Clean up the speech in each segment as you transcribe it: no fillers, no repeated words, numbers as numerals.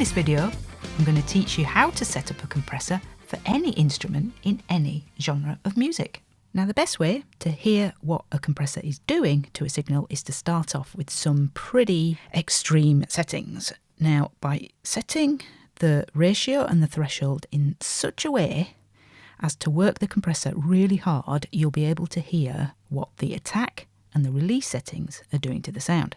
this video, I'm going to teach you how to set up a compressor for any instrument in any genre of music. Now, the best way to hear what a compressor is doing to a signal is to start off with some pretty extreme settings. Now, by setting the ratio and the threshold in such a way as to work the compressor really hard, you'll be able to hear what the attack and the release settings are doing to the sound.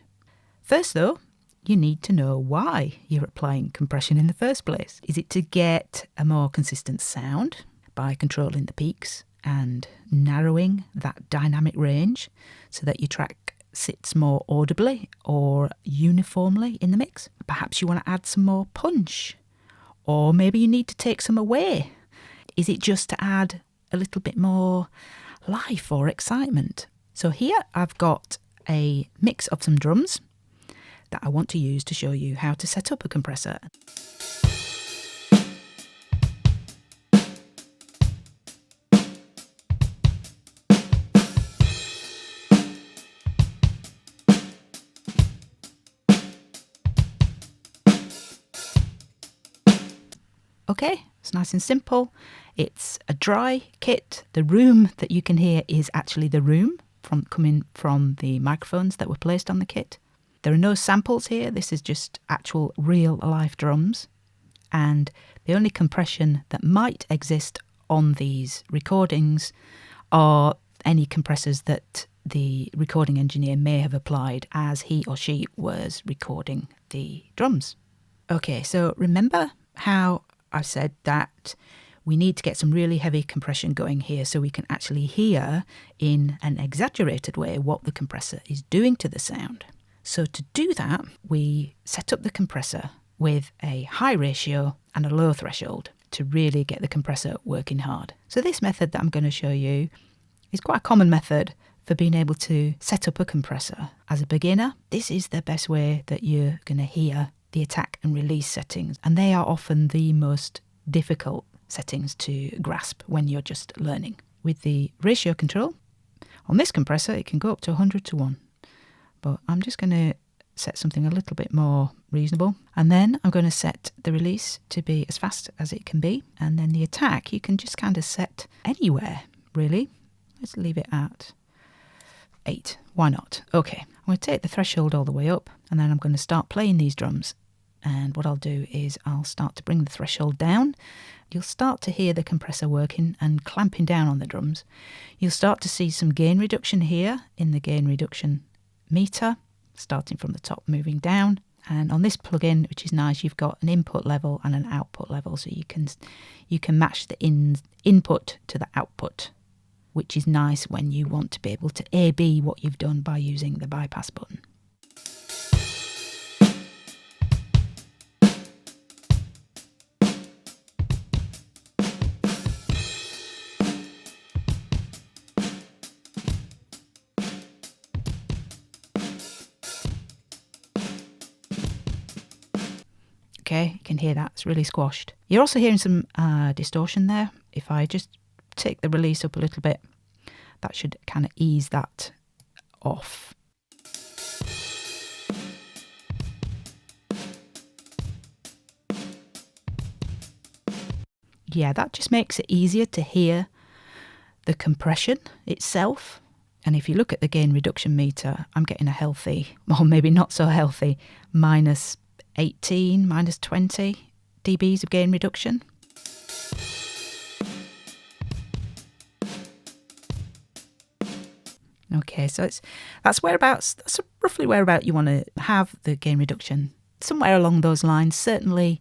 First though, you need to know why you're applying compression in the first place. Is it to get a more consistent sound by controlling the peaks and narrowing that dynamic range so that your track sits more audibly or uniformly in the mix? Perhaps you want to add some more punch, or maybe you need to take some away. Is it just to add a little bit more life or excitement? So here I've got a mix of some drums that I want to use to show you how to set up a compressor. Okay, it's nice and simple. It's a dry kit. The room that you can hear is actually the room coming from the microphones that were placed on the kit. There are no samples here. This is just actual real life drums. And the only compression that might exist on these recordings are any compressors that the recording engineer may have applied as he or she was recording the drums. Okay, so remember how I've said that we need to get some really heavy compression going here so we can actually hear in an exaggerated way what the compressor is doing to the sound. So to do that, we set up the compressor with a high ratio and a low threshold to really get the compressor working hard. So this method that I'm going to show you is quite a common method for being able to set up a compressor. As a beginner, this is the best way that you're going to hear the attack and release settings, and they are often the most difficult settings to grasp when you're just learning. With the ratio control on this compressor, it can go up to 100:1. But I'm just going to set something a little bit more reasonable. And then I'm going to set the release to be as fast as it can be. And then the attack, you can just kind of set anywhere, really. Let's leave it at 8. Why not? Okay, I'm going to take the threshold all the way up, and then I'm going to start playing these drums. And what I'll do is I'll start to bring the threshold down. You'll start to hear the compressor working and clamping down on the drums. You'll start to see some gain reduction here in the gain reduction meter, starting from the top moving down. And on this plugin, which is nice, you've got an input level and an output level, so you can match the input to the output, which is nice when you want to be able to A/B what you've done by using the bypass button. Okay, you can hear that, it's really squashed. You're also hearing some distortion there. If I just take the release up a little bit, that should kind of ease that off. Yeah, that just makes it easier to hear the compression itself. And if you look at the gain reduction meter, I'm getting a healthy, or maybe not so healthy, minus 18, minus 20 dBs of gain reduction. Okay, so that's roughly whereabout you want to have the gain reduction. Somewhere along those lines, certainly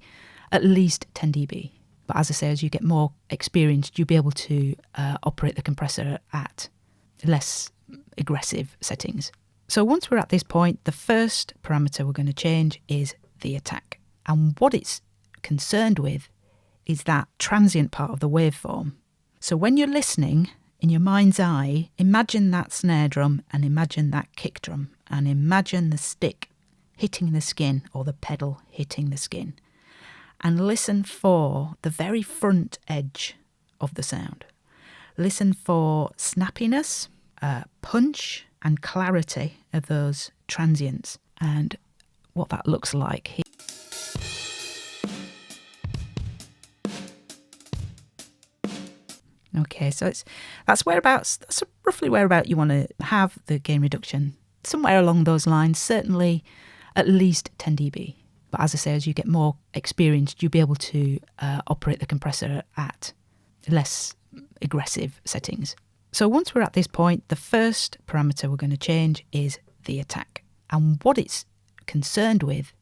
at least 10 dB. But as I say, as you get more experienced, you'll be able to operate the compressor at less aggressive settings. So once we're at this point, the first parameter we're going to change is the attack. And what it's concerned with is that transient part of the waveform. So when you're listening, in your mind's eye, imagine that snare drum and imagine that kick drum and imagine the stick hitting the skin or the pedal hitting the skin, and listen for the very front edge of the sound. Listen for snappiness, punch and clarity of those transients and what that looks like. Okay, so that's roughly whereabout you want to have the gain reduction. Somewhere along those lines, certainly at least 10 dB. But as I say, as you get more experienced, you'll be able to operate the compressor at less aggressive settings. So once we're at this point, the first parameter we're going to change is the attack. And what it's concerned with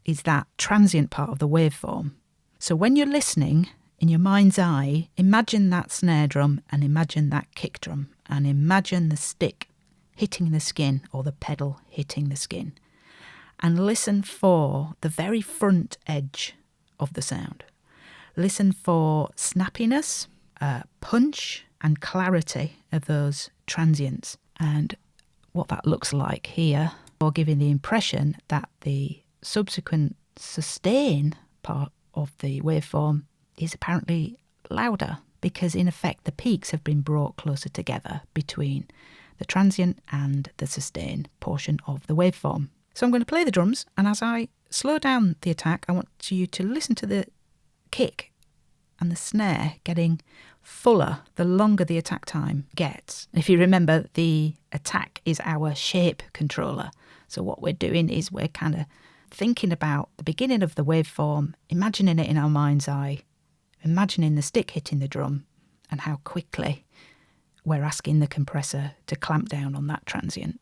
is that transient part of the waveform. So when you're listening, in your mind's eye, imagine that snare drum and imagine that kick drum and imagine the stick hitting the skin or the pedal hitting the skin. And listen for the very front edge of the sound. Listen for snappiness, punch and clarity of those transients and what that looks like here, or giving the impression that the subsequent sustain part of the waveform is apparently louder because in effect the peaks have been brought closer together between the transient and the sustain portion of the waveform. So I'm going to play the drums, and as I slow down the attack, I want you to listen to the kick and the snare getting fuller the longer the attack time gets. If you remember, the attack is our shape controller. So what we're doing is we're kind of thinking about the beginning of the waveform, imagining it in our mind's eye, imagining the stick hitting the drum and how quickly we're asking the compressor to clamp down on that transient.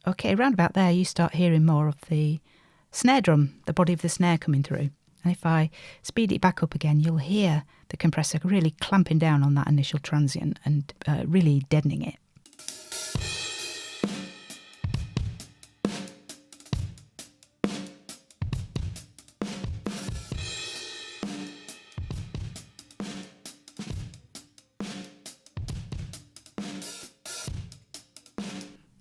Okay, round about there you start hearing more of the snare drum, the body of the snare coming through. And if I speed it back up again, you'll hear the compressor really clamping down on that initial transient and really deadening it.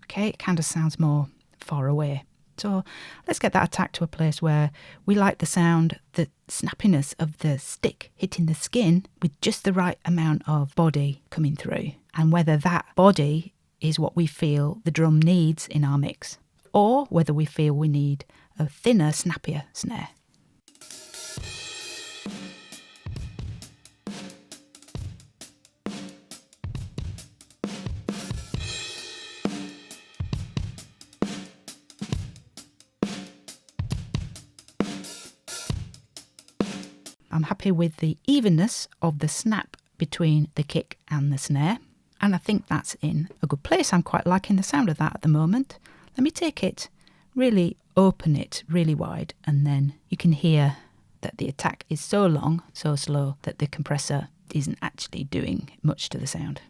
Okay, it kind of sounds more far away. So let's get that attack to a place where we like the sound, the snappiness of the stick hitting the skin with just the right amount of body coming through. And whether that body is what we feel the drum needs in our mix, or whether we feel we need a thinner, snappier snare. I'm happy with the evenness of the snap between the kick and the snare, and I think that's in a good place. I'm quite liking the sound of that at the moment. Let me take it, really open it really wide, and then you can hear that the attack is so long, so slow, that the compressor isn't actually doing much to the sound.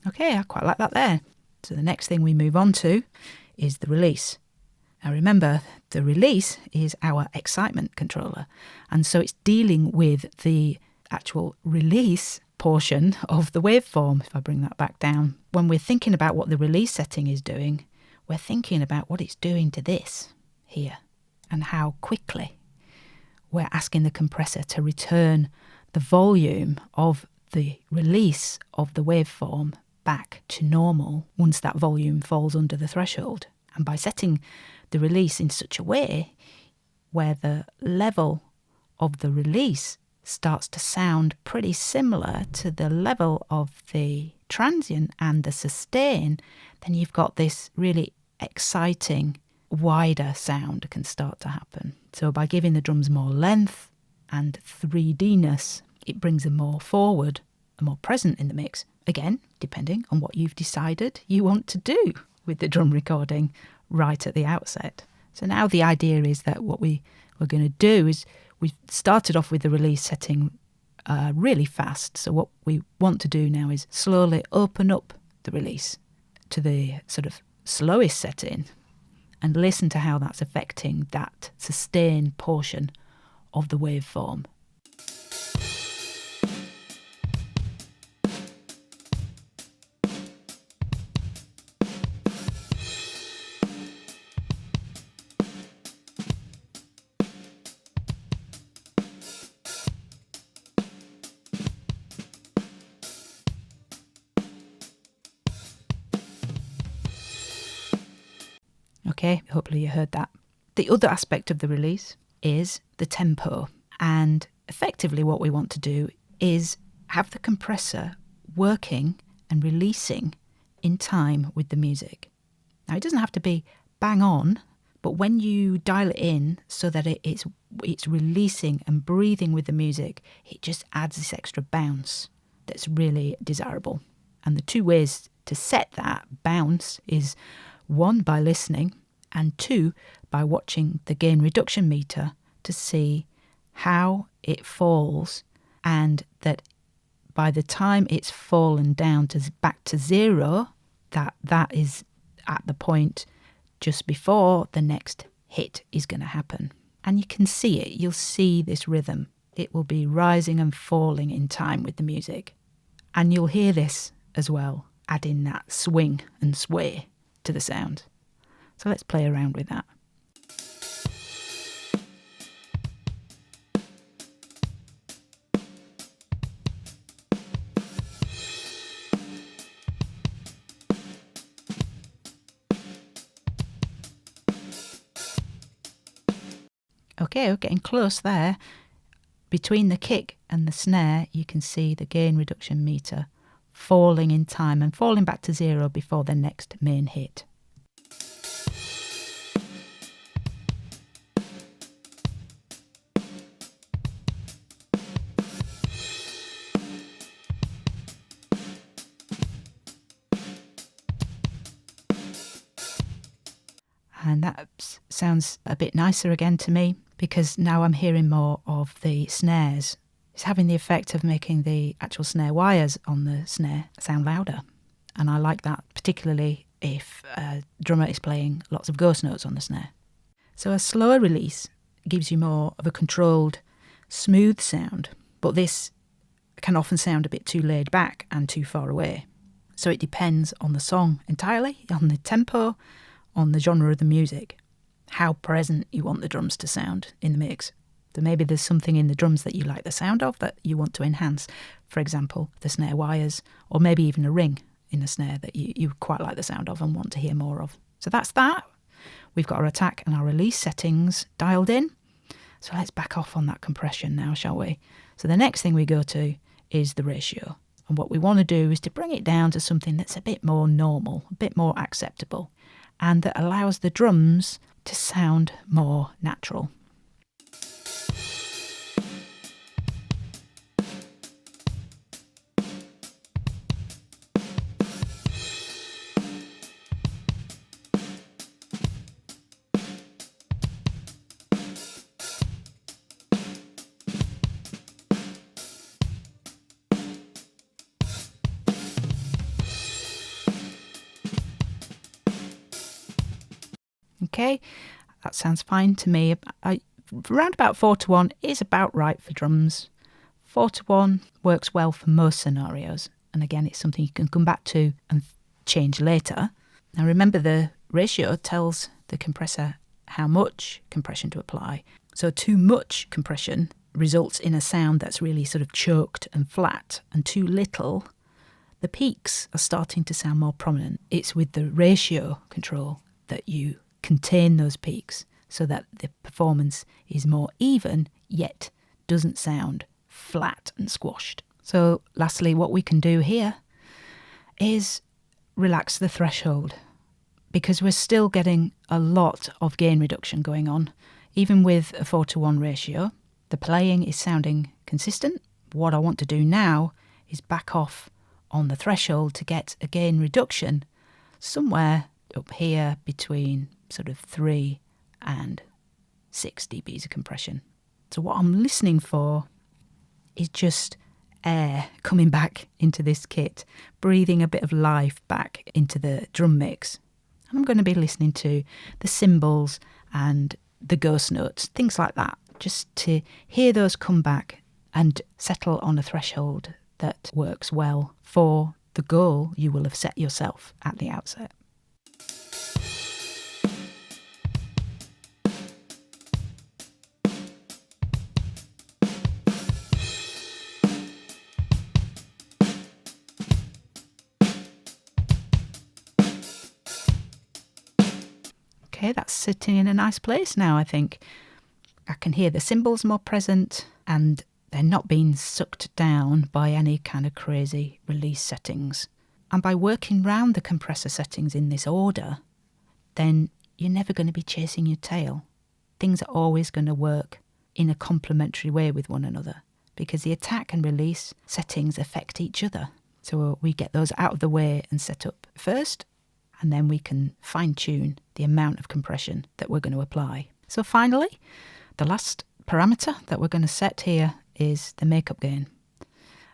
Okay, I quite like that there. So the next thing we move on to is the release. Now remember, the release is our excitement controller, and so it's dealing with the actual release portion of the waveform. If I bring that back down, when we're thinking about what the release setting is doing, we're thinking about what it's doing to this here and how quickly we're asking the compressor to return the volume of the release of the waveform back to normal once that volume falls under the threshold. And by setting the release in such a way where the level of the release starts to sound pretty similar to the level of the transient and the sustain, then you've got this really exciting, wider sound can start to happen. So by giving the drums more length and 3D-ness, it brings them more forward and more present in the mix. Again, depending on what you've decided you want to do with the drum recording right at the outset. So now the idea is that what we're going to do is we've started off with the release setting really fast. So what we want to do now is slowly open up the release to the sort of slowest setting and listen to how that's affecting that sustained portion of the waveform. Okay, hopefully you heard that. The other aspect of the release is the tempo. And effectively what we want to do is have the compressor working and releasing in time with the music. Now, it doesn't have to be bang on, but when you dial it in so that it's releasing and breathing with the music, it just adds this extra bounce that's really desirable. And the two ways to set that bounce is, one, by listening, and two, by watching the gain reduction meter to see how it falls, and that by the time it's fallen down to back to zero, that is at the point just before the next hit is going to happen. And you can see it. You'll see this rhythm. It will be rising and falling in time with the music. And you'll hear this as well, adding that swing and sway to the sound. So let's play around with that. Okay, we're getting close there. Between the kick and the snare, you can see the gain reduction meter falling in time and falling back to zero before the next main hit. And that sounds a bit nicer again to me, because now I'm hearing more of the snares. It's having the effect of making the actual snare wires on the snare sound louder. And I like that, particularly if a drummer is playing lots of ghost notes on the snare. So a slower release gives you more of a controlled, smooth sound, but this can often sound a bit too laid back and too far away. So it depends on the song entirely, on the tempo, on the genre of the music, how present you want the drums to sound in the mix. So maybe there's something in the drums that you like the sound of that you want to enhance. For example, the snare wires, or maybe even a ring in a snare that you quite like the sound of and want to hear more of. So that's that. We've got our attack and our release settings dialed in. So let's back off on that compression now, shall we? So the next thing we go to is the ratio. And what we want to do is to bring it down to something that's a bit more normal, a bit more acceptable, and that allows the drums to sound more natural. Okay, that sounds fine to me. Around about 4:1 is about right for drums. 4:1 works well for most scenarios. And again, it's something you can come back to and change later. Now remember, the ratio tells the compressor how much compression to apply. So too much compression results in a sound that's really sort of choked and flat, and too little, the peaks are starting to sound more prominent. It's with the ratio control that you contain those peaks so that the performance is more even, yet doesn't sound flat and squashed. So lastly, what we can do here is relax the threshold, because we're still getting a lot of gain reduction going on. Even with a 4:1 ratio, the playing is sounding consistent. What I want to do now is back off on the threshold to get a gain reduction somewhere up here between sort of 3 and 6 dBs of compression. So what I'm listening for is just air coming back into this kit, breathing a bit of life back into the drum mix. And I'm going to be listening to the cymbals and the ghost notes, things like that, just to hear those come back and settle on a threshold that works well for the goal you will have set yourself at the outset. Okay, that's sitting in a nice place now, I think. I can hear the cymbals more present and they're not being sucked down by any kind of crazy release settings. And by working round the compressor settings in this order, then you're never going to be chasing your tail. Things are always going to work in a complementary way with one another because the attack and release settings affect each other. So we get those out of the way and set up first, and then we can fine-tune the amount of compression that we're going to apply. So finally, the last parameter that we're going to set here is the makeup gain.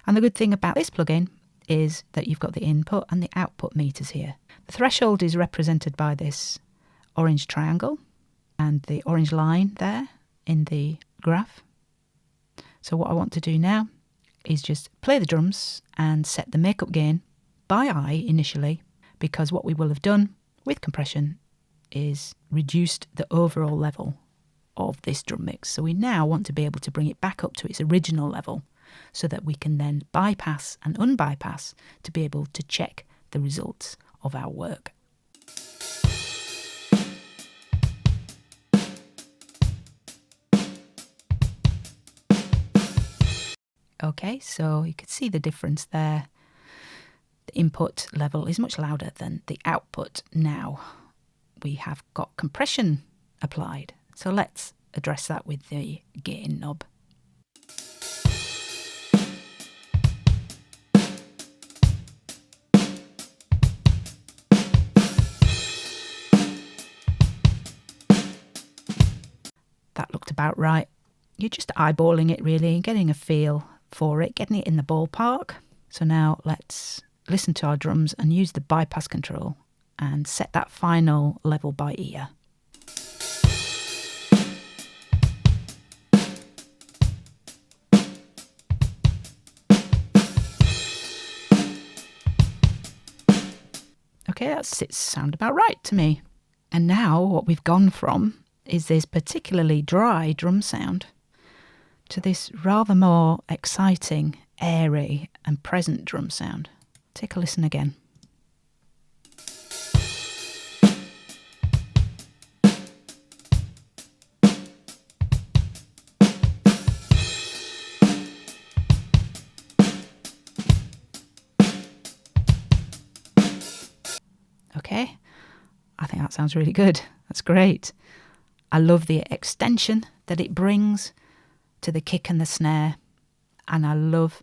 And the good thing about this plugin is that you've got the input and the output meters here. The threshold is represented by this orange triangle and the orange line there in the graph. So what I want to do now is just play the drums and set the makeup gain by eye initially, because what we will have done with compression is reduced the overall level of this drum mix. So we now want to be able to bring it back up to its original level so that we can then bypass and unbypass to be able to check the results of our work. Okay, so you can see the difference there. The input level is much louder than the output now. We have got compression applied. So let's address that with the gain knob. That looked about right. You're just eyeballing it really and getting a feel for it, getting it in the ballpark. So now let's listen to our drums and use the bypass control and set that final level by ear. Okay, that sound about right to me. And now what we've gone from is this particularly dry drum sound to this rather more exciting, airy and present drum sound. Take a listen again. Okay, I think that sounds really good. That's great. I love the extension that it brings to the kick and the snare, and I love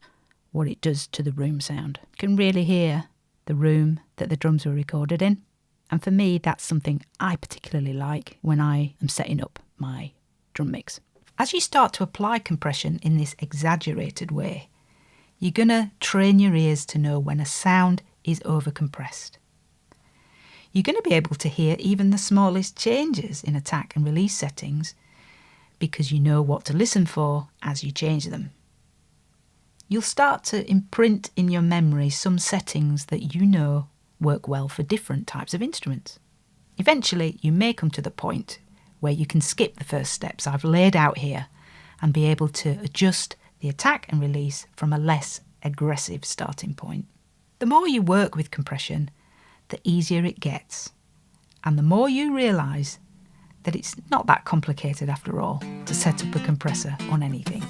what it does to the room sound. You can really hear the room that the drums were recorded in, and for me that's something I particularly like when I am setting up my drum mix. As you start to apply compression in this exaggerated way, you're going to train your ears to know when a sound is overcompressed. You're going to be able to hear even the smallest changes in attack and release settings because you know what to listen for as you change them. You'll start to imprint in your memory some settings that you know work well for different types of instruments. Eventually, you may come to the point where you can skip the first steps I've laid out here and be able to adjust the attack and release from a less aggressive starting point. The more you work with compression, the easier it gets, and the more you realise that it's not that complicated after all to set up a compressor on anything.